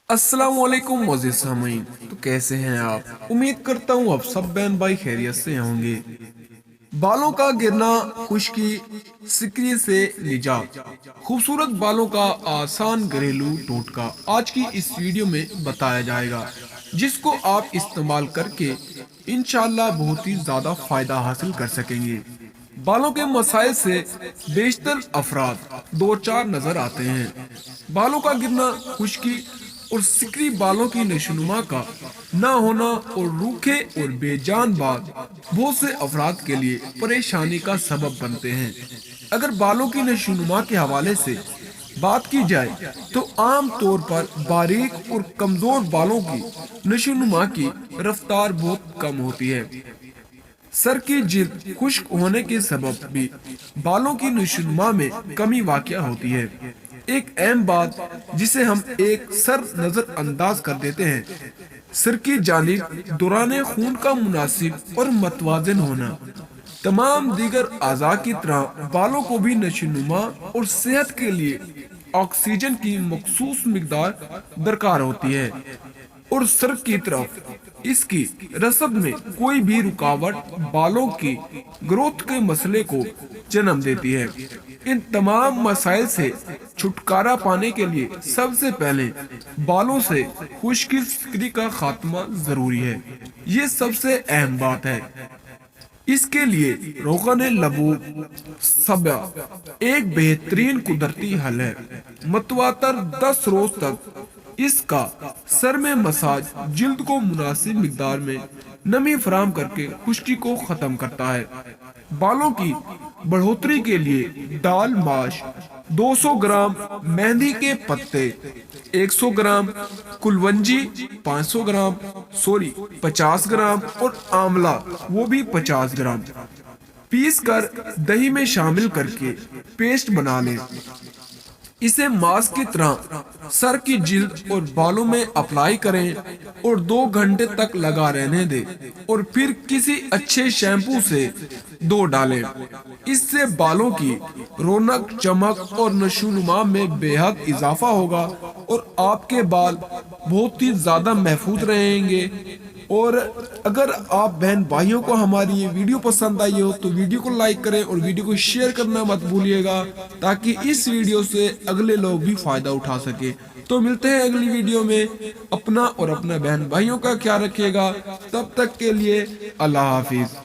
अस्सलाम वालेकुम मोअज़्ज़िज़ सामीन। तो कैसे हैं आप? उम्मीद करता हूँ आप सब बहन भाई खैरियत से होंगे। बालों का गिरना, खुश्की, सिकरी से निजात, खूबसूरत बालों का आसान घरेलू टोटका आज की इस वीडियो में बताया जाएगा, जिसको आप इस्तेमाल करके इंशाल्लाह बहुत ही ज्यादा फायदा हासिल कर सकेंगे। बालों के मसाइल से बेशतर अफराद दो चार नजर आते हैं। बालों का गिरना, खुश्की और सिकरी बालों की नशोनुमा का ना होना और रूखे और बेजान बाल बहुत से अफराद के लिए परेशानी का सबब बनते हैं। अगर बालों की नशोनुमा के हवाले से बात की जाए तो आम तौर पर बारीक और कमजोर बालों की नशोनुमा की रफ्तार बहुत कम होती है। सर की जिल्द खुश्क होने के सबब भी बालों की नशोनुमा में कमी वाक़या होती है। एक अहम बात जिसे हम एक सर नजर अंदाज कर देते हैं, सर की जानिब दौरान खून का मुनासिब और मतवाजन होना। तमाम दीगर अज़ा की तरह बालों को भी नशोनुमा और सेहत के लिए ऑक्सीजन की मखसूस मिकदार दरकार होती है, और सर की तरफ इसकी रसद में कोई भी रुकावट बालों की ग्रोथ के मसले को जन्म देती है। इन तमाम मसाइल से छुटकारा पाने के लिए सबसे पहले बालों से खुश्की सिकरी का खात्मा जरूरी है। ये सबसे अहम बात है। इसके लिए रोगन लबूब सबा एक बेहतरीन कुदरती हल है। मतवातर 10 रोज तक इसका सर में मसाज जिल्द को मुनासिब मिकदार में नमी फराम करके खुश्की को खत्म करता है। बालों की बढ़ोतरी के लिए दाल माश 200 ग्राम, मेहंदी के पत्ते 100 ग्राम, कुलवंजी 500 ग्राम, 50 ग्राम और आंवला वो भी 50 ग्राम पीस कर दही में शामिल करके पेस्ट बना लें। इसे मास्क की तरह सर की जिल्द और बालों में अप्लाई करें और 2 घंटे तक लगा रहने दें और फिर किसी अच्छे शैम्पू से धो डालें। इससे बालों की रौनक, चमक और नशोनुमा में बेहद इजाफा होगा और आपके बाल बहुत ही ज्यादा महफूज रहेंगे। और अगर आप बहन भाइयों को हमारी ये वीडियो पसंद आई हो तो वीडियो को लाइक करें और वीडियो को शेयर करना मत भूलिएगा, ताकि इस वीडियो से अगले लोग भी फायदा उठा सके। तो मिलते हैं अगली वीडियो में। अपना और अपने बहन भाइयों का ख्याल रखिएगा। तब तक के लिए अल्लाह हाफिज।